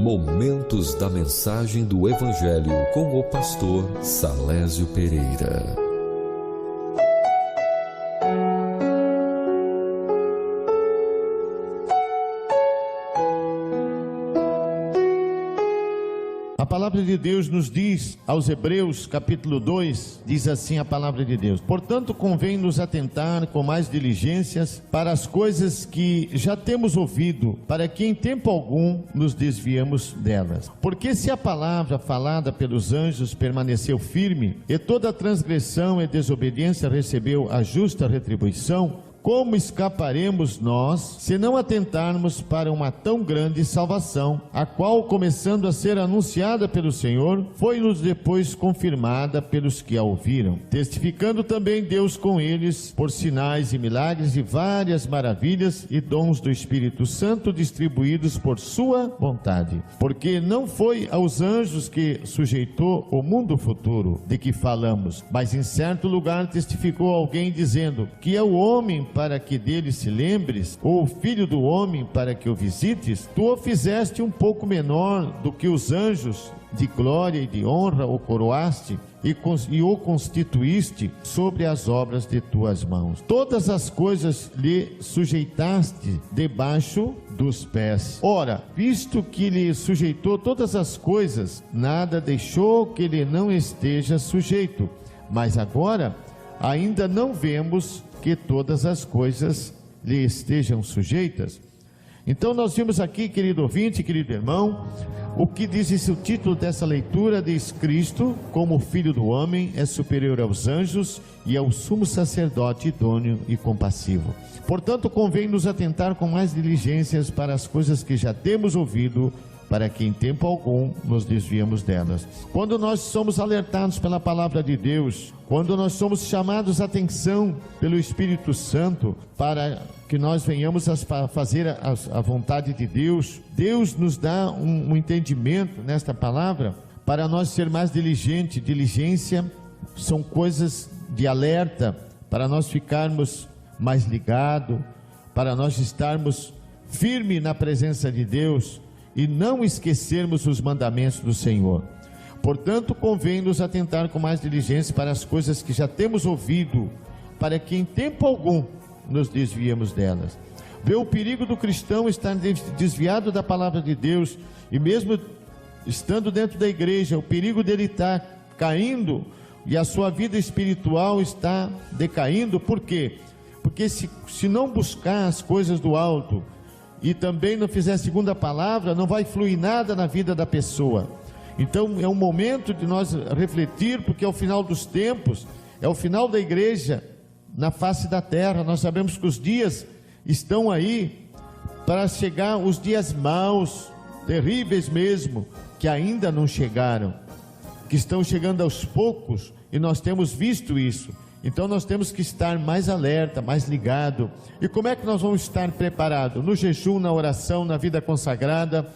Momentos da mensagem do Evangelho com o pastor Salésio Pereira. A palavra de Deus nos diz, aos Hebreus capítulo 2, diz assim a palavra de Deus: portanto convém nos atentar com mais diligências para as coisas que já temos ouvido, para que em tempo algum nos desviemos delas. Porque se a palavra falada pelos anjos permaneceu firme, e toda transgressão e desobediência recebeu a justa retribuição, como escaparemos nós, se não atentarmos para uma tão grande salvação, a qual, começando a ser anunciada pelo Senhor, foi-nos depois confirmada pelos que a ouviram, testificando também Deus com eles, por sinais e milagres e várias maravilhas e dons do Espírito Santo distribuídos por sua vontade. Porque não foi aos anjos que sujeitou o mundo futuro, de que falamos, mas em certo lugar testificou alguém dizendo, que é o homem para que dele se lembres, ou o filho do homem para que o visites. Tu o fizeste um pouco menor do que os anjos, de glória e de honra o coroaste e o constituíste sobre as obras de tuas mãos. Todas as coisas lhe sujeitaste debaixo dos pés. Ora, visto que lhe sujeitou todas as coisas, nada deixou que lhe não esteja sujeito. Mas agora ainda não vemos que todas as coisas lhe estejam sujeitas. Então nós vimos aqui, querido ouvinte, querido irmão, o que diz esse o título dessa leitura: diz: Cristo, como Filho do homem, é superior aos anjos e ao sumo sacerdote idôneo e compassivo. Portanto, convém nos atentar com mais diligências para as coisas que já temos ouvido, para que em tempo algum nos desviemos delas. Quando nós somos alertados pela palavra de Deus, quando nós somos chamados a atenção pelo Espírito Santo, para que nós venhamos a fazer a vontade de Deus, Deus nos dá um entendimento nesta palavra, para nós ser mais diligente. Diligência são coisas de alerta, para nós ficarmos mais ligados, para nós estarmos firmes na presença de Deus, e não esquecermos os mandamentos do Senhor. Portanto, convém nos atentar com mais diligência para as coisas que já temos ouvido, para que em tempo algum nos desviemos delas. Vê o perigo do cristão estar desviado da palavra de Deus, e mesmo estando dentro da igreja, o perigo dele estar caindo, e a sua vida espiritual está decaindo. Por quê? Porque se não buscar as coisas do alto, e também não fizer a segunda palavra, não vai fluir nada na vida da pessoa. Então é um momento de nós refletir, porque é o final dos tempos, é o final da igreja na face da terra. Nós sabemos que os dias estão aí para chegar, os dias maus, terríveis mesmo, que ainda não chegaram, que estão chegando aos poucos, e nós temos visto isso. Então nós temos que estar mais alerta, mais ligado. E como é que nós vamos estar preparados? No jejum, na oração, na vida consagrada,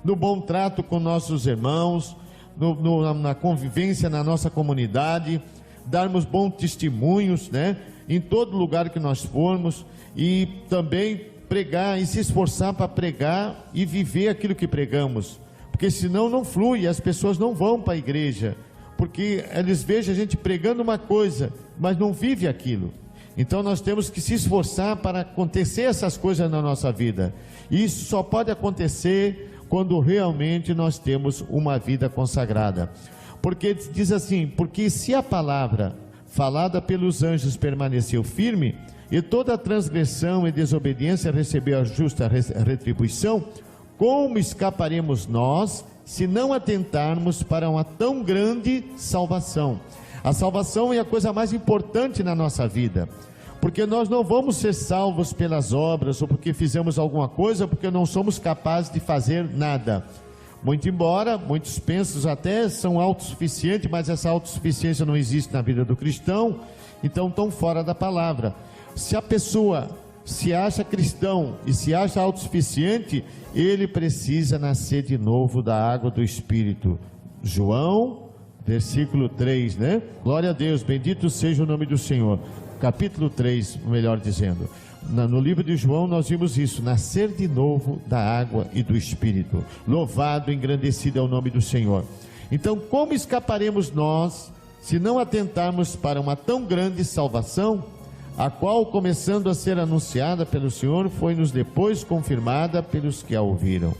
no bom trato com nossos irmãos, na convivência na nossa comunidade, darmos bons testemunhos, né? Em todo lugar que nós formos, e também pregar e se esforçar para pregar e viver aquilo que pregamos, porque senão não flui, as pessoas não vão para a igreja, porque eles vejam a gente pregando uma coisa, mas não vive aquilo. Então nós temos que se esforçar para acontecer essas coisas na nossa vida. E isso só pode acontecer quando realmente nós temos uma vida consagrada. Porque diz assim: porque se a palavra falada pelos anjos permaneceu firme, e toda transgressão e desobediência recebeu a justa retribuição, como escaparemos nós, se não atentarmos para uma tão grande salvação? A salvação é a coisa mais importante na nossa vida, porque nós não vamos ser salvos pelas obras, ou porque fizemos alguma coisa, porque não somos capazes de fazer nada. Muito embora muitos pensam até são autossuficientes, mas essa autossuficiência não existe na vida do cristão, então estão fora da palavra. Se a pessoa se acha cristão e se acha autossuficiente, ele precisa nascer de novo da água do Espírito. João, versículo 3, né? Glória a Deus, bendito seja o nome do Senhor. Capítulo 3, melhor dizendo. No livro de João nós vimos isso, nascer de novo da água e do Espírito. Louvado, engrandecido é o nome do Senhor. Então, como escaparemos nós, se não atentarmos para uma tão grande salvação, a qual, começando a ser anunciada pelo Senhor, foi-nos depois confirmada pelos que a ouviram.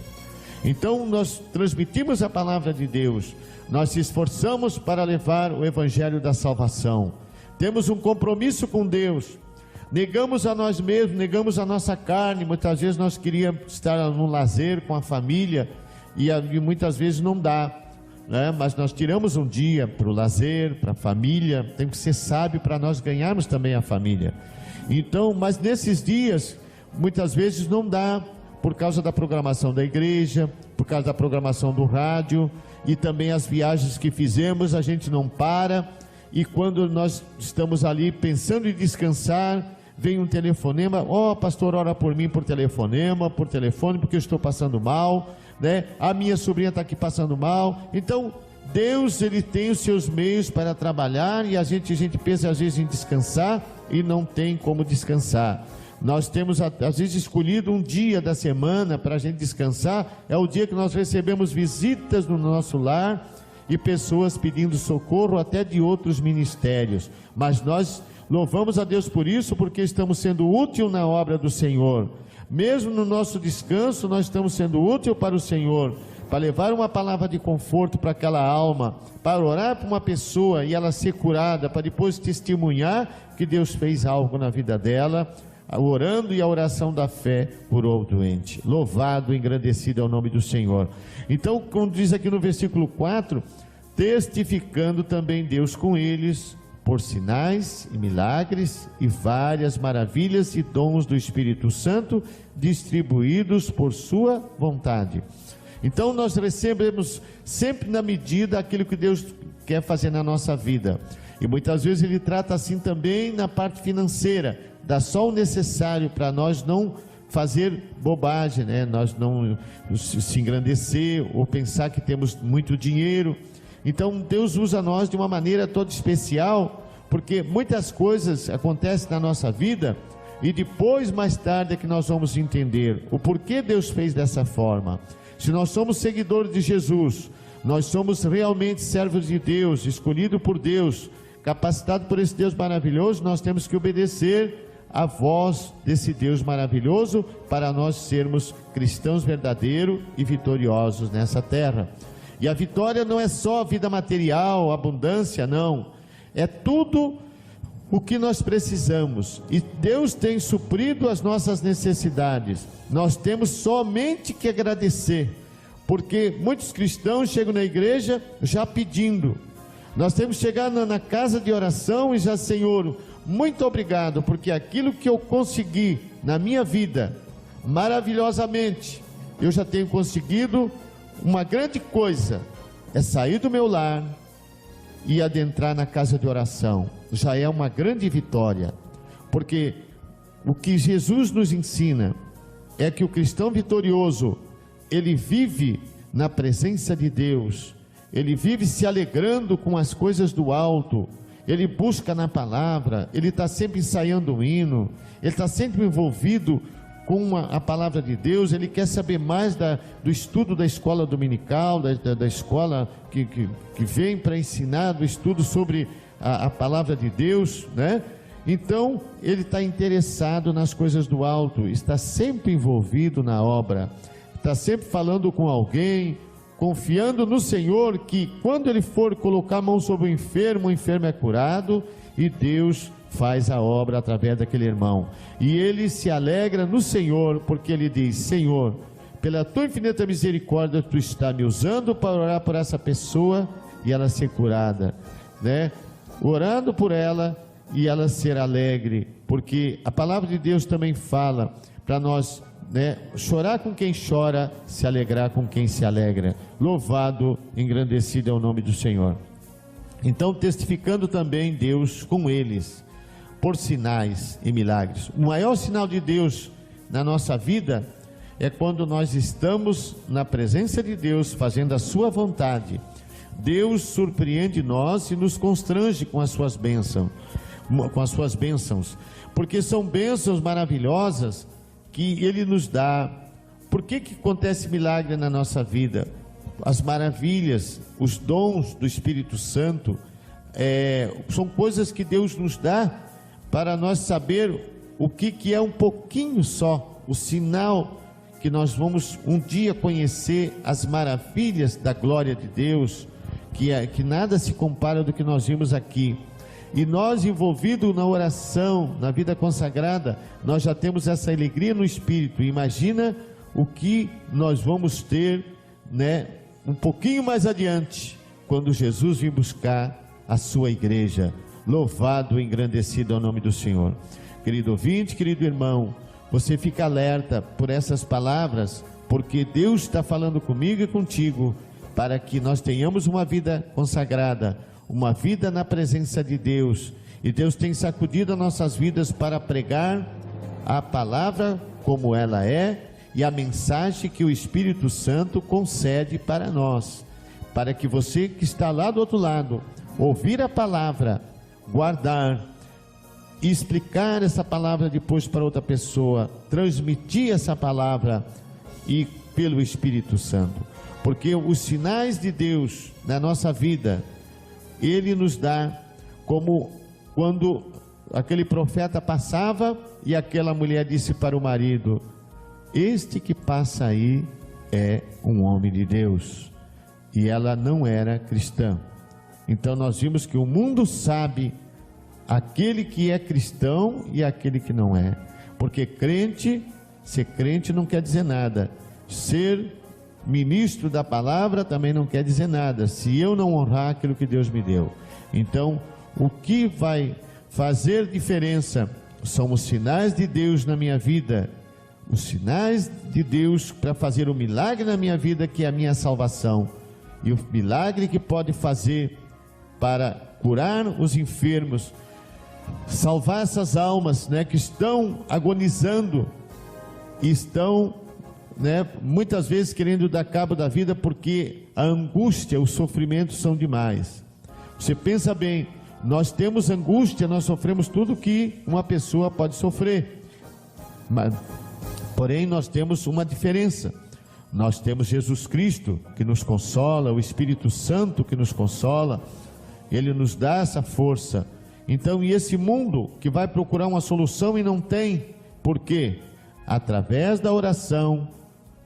Então, nós transmitimos a palavra de Deus, nós se esforçamos para levar o evangelho da salvação, temos um compromisso com Deus, negamos a nós mesmos, negamos a nossa carne. Muitas vezes nós queríamos estar no lazer com a família e muitas vezes não dá, né? Mas nós tiramos um dia para o lazer, para a família. Tem que ser sábio para nós ganharmos também a família. Então, mas nesses dias muitas vezes não dá, por causa da programação da igreja, por causa da programação do rádio e também as viagens que fizemos, a gente não para. E quando nós estamos ali pensando em descansar, vem um telefonema: ó, pastor, ora por mim por telefone, porque eu estou passando mal, né? A minha sobrinha está aqui passando mal. Então, Deus, Ele tem os seus meios para trabalhar, e a gente pensa às vezes em descansar e não tem como descansar. Nós temos às vezes escolhido um dia da semana para a gente descansar, é o dia que nós recebemos visitas no nosso lar e pessoas pedindo socorro até de outros ministérios, mas nós louvamos a Deus por isso, porque estamos sendo úteis na obra do Senhor. Mesmo no nosso descanso, nós estamos sendo úteis para o Senhor, para levar uma palavra de conforto para aquela alma, para orar por uma pessoa e ela ser curada, para depois testemunhar que Deus fez algo na vida dela, orando, e a oração da fé por outro doente. Louvado, engrandecido é o nome do Senhor. Então, como diz aqui no versículo 4, testificando também Deus com eles, por sinais e milagres e várias maravilhas e dons do Espírito Santo, distribuídos por sua vontade. Então nós recebemos sempre na medida aquilo que Deus quer fazer na nossa vida, e muitas vezes Ele trata assim também na parte financeira, dá só o necessário para nós não fazer bobagem, né? Nós não se engrandecer ou pensar que temos muito dinheiro. Então Deus usa nós de uma maneira toda especial, porque muitas coisas acontecem na nossa vida e depois, mais tarde, é que nós vamos entender o porquê Deus fez dessa forma. Se nós somos seguidores de Jesus, nós somos realmente servos de Deus, escolhidos por Deus, capacitados por esse Deus maravilhoso, nós temos que obedecer a voz desse Deus maravilhoso para nós sermos cristãos verdadeiros e vitoriosos nessa terra. E a vitória não é só a vida material, abundância, não. É tudo o que nós precisamos. E Deus tem suprido as nossas necessidades. Nós temos somente que agradecer. Porque muitos cristãos chegam na igreja já pedindo. Nós temos que chegar na casa de oração e já: Senhor, muito obrigado, porque aquilo que eu consegui na minha vida, maravilhosamente, eu já tenho conseguido. Uma grande coisa é sair do meu lar e adentrar na casa de oração. Já é uma grande vitória, porque o que Jesus nos ensina é que o cristão vitorioso, ele vive na presença de Deus, ele vive se alegrando com as coisas do alto, ele busca na palavra, ele está sempre ensaiando um hino, ele está sempre envolvido com a palavra de Deus. Ele quer saber mais do estudo da escola dominical, da escola que vem para ensinar, do estudo sobre a palavra de Deus, né? Então ele está interessado nas coisas do alto, está sempre envolvido na obra, está sempre falando com alguém, confiando no Senhor, que quando ele for colocar a mão sobre o enfermo é curado, e Deus faz a obra através daquele irmão, e ele se alegra no Senhor, porque ele diz: Senhor, pela tua infinita misericórdia, tu está me usando para orar por essa pessoa e ela ser curada, né? Orando por ela e ela ser alegre, porque a palavra de Deus também fala para nós, né? Chorar com quem chora, se alegrar com quem se alegra. Louvado, engrandecido é o nome do Senhor. Então, testificando também Deus com eles, por sinais e milagres. O maior sinal de Deus na nossa vida é quando nós estamos na presença de Deus, fazendo a sua vontade. Deus surpreende nós e nos constrange com as suas bênçãos. com as suas bênçãos, porque são bênçãos maravilhosas que Ele nos dá. Por que acontece milagre na nossa vida? As maravilhas, os dons do Espírito Santo, são coisas que Deus nos dá para nós saber o que é um pouquinho só, o sinal que nós vamos um dia conhecer as maravilhas da glória de Deus, que nada se compara do que nós vimos aqui. E nós, envolvidos na oração, na vida consagrada, nós já temos essa alegria no Espírito. Imagina o que nós vamos ter, né, um pouquinho mais adiante, quando Jesus vir buscar a sua igreja. Louvado e engrandecido é o nome do Senhor. Querido ouvinte, querido irmão, você fica alerta por essas palavras, porque Deus está falando comigo e contigo, para que nós tenhamos uma vida consagrada, uma vida na presença de Deus. E Deus tem sacudido as nossas vidas para pregar a palavra como ela é, e a mensagem que o Espírito Santo concede para nós, para que você que está lá do outro lado, ouvir a palavra, guardar e explicar essa palavra depois para outra pessoa, transmitir essa palavra e pelo Espírito Santo, porque os sinais de Deus na nossa vida, Ele nos dá, como quando aquele profeta passava e aquela mulher disse para o marido: este que passa aí é um homem de Deus, e ela não era cristã. Então nós vimos que o mundo sabe aquele que é cristão e aquele que não é, porque ser crente não quer dizer nada, ser ministro da palavra também não quer dizer nada, se eu não honrar aquilo que Deus me deu. Então o que vai fazer diferença são os sinais de Deus na minha vida, os sinais de Deus para fazer o milagre na minha vida, que é a minha salvação, e o milagre que pode fazer para curar os enfermos, salvar essas almas, né, que estão agonizando e estão, né, muitas vezes querendo dar cabo da vida, porque a angústia, o sofrimento são demais. Você pensa bem, nós temos angústia, nós sofremos tudo que uma pessoa pode sofrer, porém nós temos uma diferença. Nós temos Jesus Cristo que nos consola, o Espírito Santo que nos consola, Ele nos dá essa força. Então, e esse mundo que vai procurar uma solução e não tem, por quê? Através da oração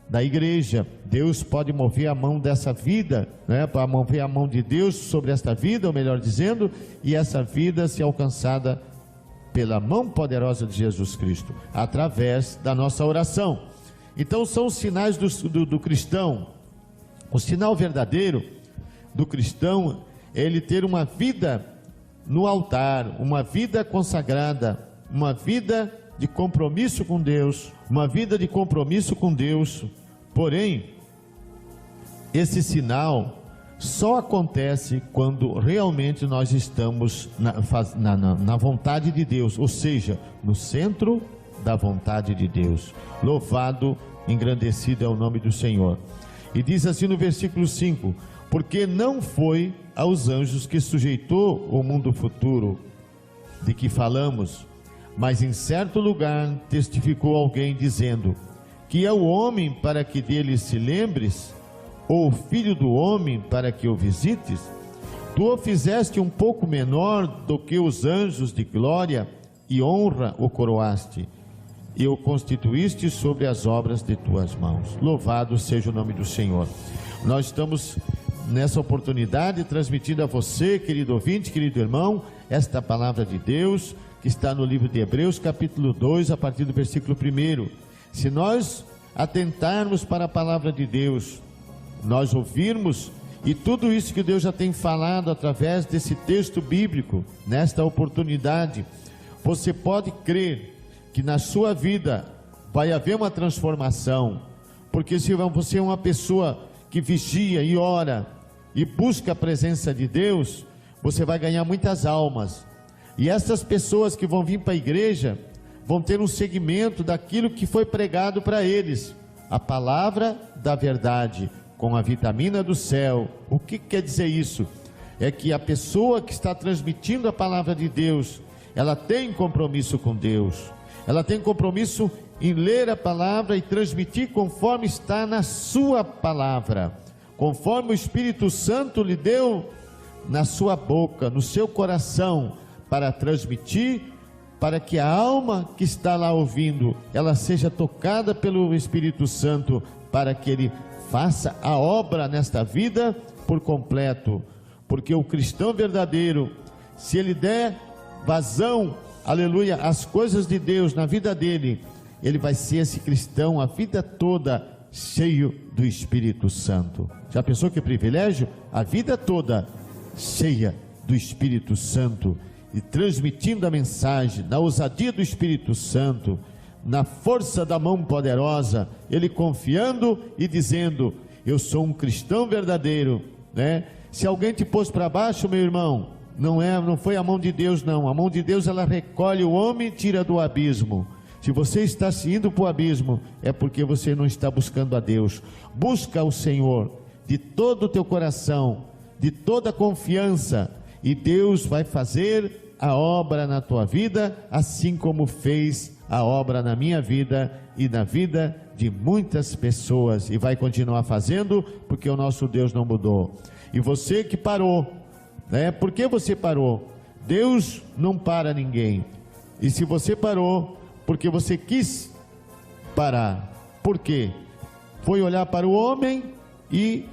da igreja, Deus pode mover a mão dessa vida, né? Para mover a mão de Deus sobre esta vida, ou melhor dizendo, e essa vida ser alcançada pela mão poderosa de Jesus Cristo, através da nossa oração. Então são os sinais do cristão. O sinal verdadeiro do cristão é ele ter uma vida no altar, uma vida consagrada, uma vida de compromisso com Deus, uma vida de compromisso com Deus. Porém, esse sinal só acontece quando realmente nós estamos na vontade de Deus, ou seja, no centro da vontade de Deus. Louvado, engrandecido é o nome do Senhor. E diz assim no versículo 5: porque não foi aos anjos que sujeitou o mundo futuro de que falamos, mas em certo lugar testificou alguém dizendo: que é o homem para que dele se lembres, ou o filho do homem para que o visites? Tu o fizeste um pouco menor do que os anjos, de glória e honra o coroaste, e o constituíste sobre as obras de tuas mãos. Louvado seja o nome do Senhor. Nós estamos nessa oportunidade transmitindo a você, querido ouvinte, querido irmão, esta palavra de Deus que está no livro de Hebreus, capítulo 2, a partir do versículo 1. Se nós atentarmos para a palavra de Deus, nós ouvirmos, e tudo isso que Deus já tem falado através desse texto bíblico, nesta oportunidade, você pode crer que na sua vida vai haver uma transformação, porque se você é uma pessoa que vigia e ora e busca a presença de Deus, você vai ganhar muitas almas, e essas pessoas que vão vir para a igreja vão ter um segmento daquilo que foi pregado para eles, a palavra da verdade, com a vitamina do céu. O que quer dizer isso? É que a pessoa que está transmitindo a palavra de Deus, ela tem compromisso com Deus, ela tem compromisso em ler a palavra e transmitir conforme está na sua palavra, conforme o Espírito Santo lhe deu na sua boca, no seu coração, para transmitir, para que a alma que está lá ouvindo, ela seja tocada pelo Espírito Santo, para que ele faça a obra nesta vida por completo, porque o cristão verdadeiro, se ele der vazão, aleluia, às coisas de Deus na vida dele, ele vai ser esse cristão a vida toda cheio do Espírito Santo. Já pensou que privilégio? A vida toda cheia do Espírito Santo e transmitindo a mensagem, na ousadia do Espírito Santo, na força da mão poderosa, ele confiando e dizendo: eu sou um cristão verdadeiro, né? Se alguém te pôs para baixo, meu irmão, não foi a mão de Deus, não. A mão de Deus, ela recolhe o homem e tira do abismo. Se você está se indo para o abismo, é porque você não está buscando a Deus. Busca o Senhor de todo o teu coração, de toda a confiança, e Deus vai fazer a obra na tua vida, assim como fez a obra na minha vida e na vida de muitas pessoas, e vai continuar fazendo, porque o nosso Deus não mudou. E você que parou, né? Por que você parou? Deus não para ninguém. E se você parou, porque você quis parar. Por quê? Foi olhar para o homem e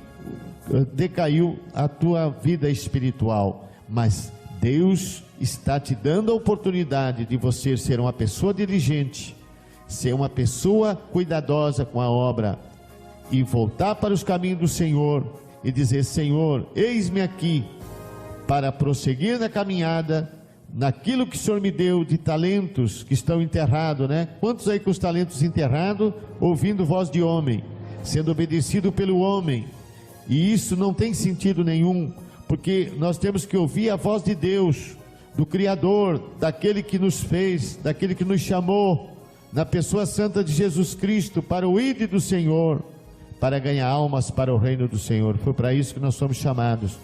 decaiu a tua vida espiritual. Mas Deus está te dando a oportunidade de você ser uma pessoa diligente, ser uma pessoa cuidadosa com a obra, e voltar para os caminhos do Senhor e dizer: Senhor, eis-me aqui para prosseguir na caminhada, naquilo que o Senhor me deu de talentos que estão enterrados, né? Quantos aí com os talentos enterrados, ouvindo voz de homem, sendo obedecido pelo homem? E isso não tem sentido nenhum, porque nós temos que ouvir a voz de Deus, do Criador, daquele que nos fez, daquele que nos chamou, na pessoa santa de Jesus Cristo, para o ID do Senhor, para ganhar almas para o reino do Senhor. Foi para isso que nós somos chamados.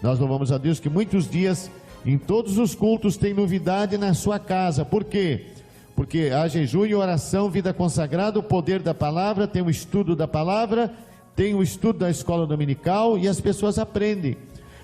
Nós louvamos a Deus que muitos dias, em todos os cultos, tem novidade na sua casa. Por quê? Porque há jejum e oração, vida consagrada, o poder da palavra, tem o estudo da palavra, tem o estudo da escola dominical, e as pessoas aprendem.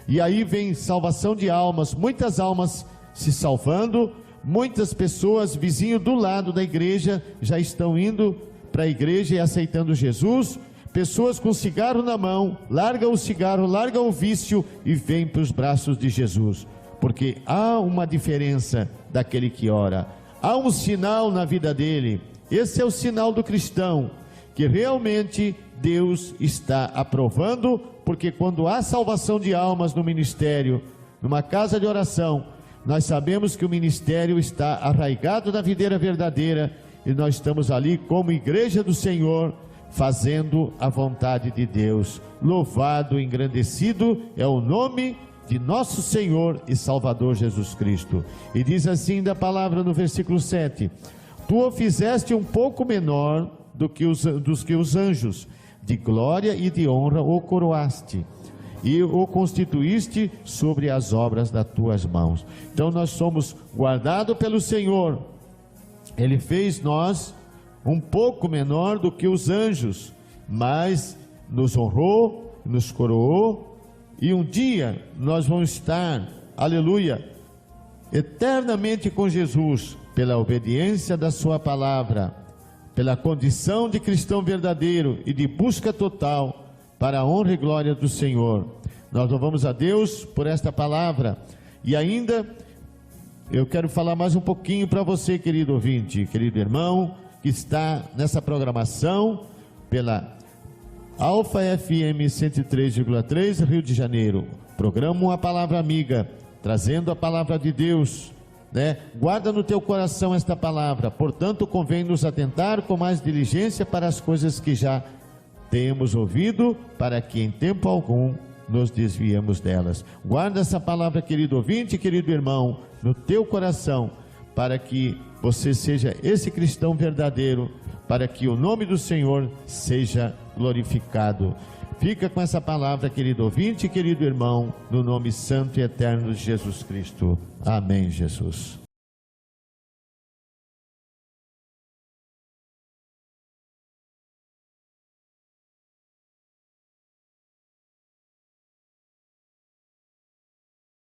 E aí vem salvação de almas, muitas almas se salvando, muitas pessoas, vizinhos do lado da igreja, já estão indo para a igreja e aceitando Jesus. Pessoas com cigarro na mão, larga o cigarro, larga o vício e vem para os braços de Jesus. Porque há uma diferença daquele que ora, há um sinal na vida dele. Esse é o sinal do cristão, que realmente Deus está aprovando, porque quando há salvação de almas no ministério, numa casa de oração, nós sabemos que o ministério está arraigado na videira verdadeira, e nós estamos ali como igreja do Senhor, fazendo a vontade de Deus. Louvado e engrandecido é o nome de nosso Senhor e Salvador Jesus Cristo. E diz assim da palavra no versículo 7: Tu o fizeste um pouco menor dos que os anjos, de glória e de honra o coroaste, e o constituíste sobre as obras das tuas mãos. Então nós somos guardados pelo Senhor. Ele fez nós um pouco menor do que os anjos, mas nos honrou, nos coroou, e um dia nós vamos estar, aleluia, eternamente com Jesus, pela obediência da sua palavra, pela condição de cristão verdadeiro e de busca total para a honra e glória do Senhor. Nós louvamos a Deus por esta palavra. E ainda eu quero falar mais um pouquinho para você, querido ouvinte, querido irmão, que está nessa programação pela Alfa FM 103,3 Rio de Janeiro. Programa Uma Palavra Amiga, trazendo a palavra de Deus, né? Guarda no teu coração esta palavra. Portanto, convém nos atentar com mais diligência para as coisas que já temos ouvido, para que em tempo algum nos desviemos delas. Guarda essa palavra, querido ouvinte, querido irmão, no teu coração, para que você seja esse cristão verdadeiro, para que o nome do Senhor seja glorificado. Fica com essa palavra, querido ouvinte, querido irmão, no nome santo e eterno de Jesus Cristo. Amém, Jesus.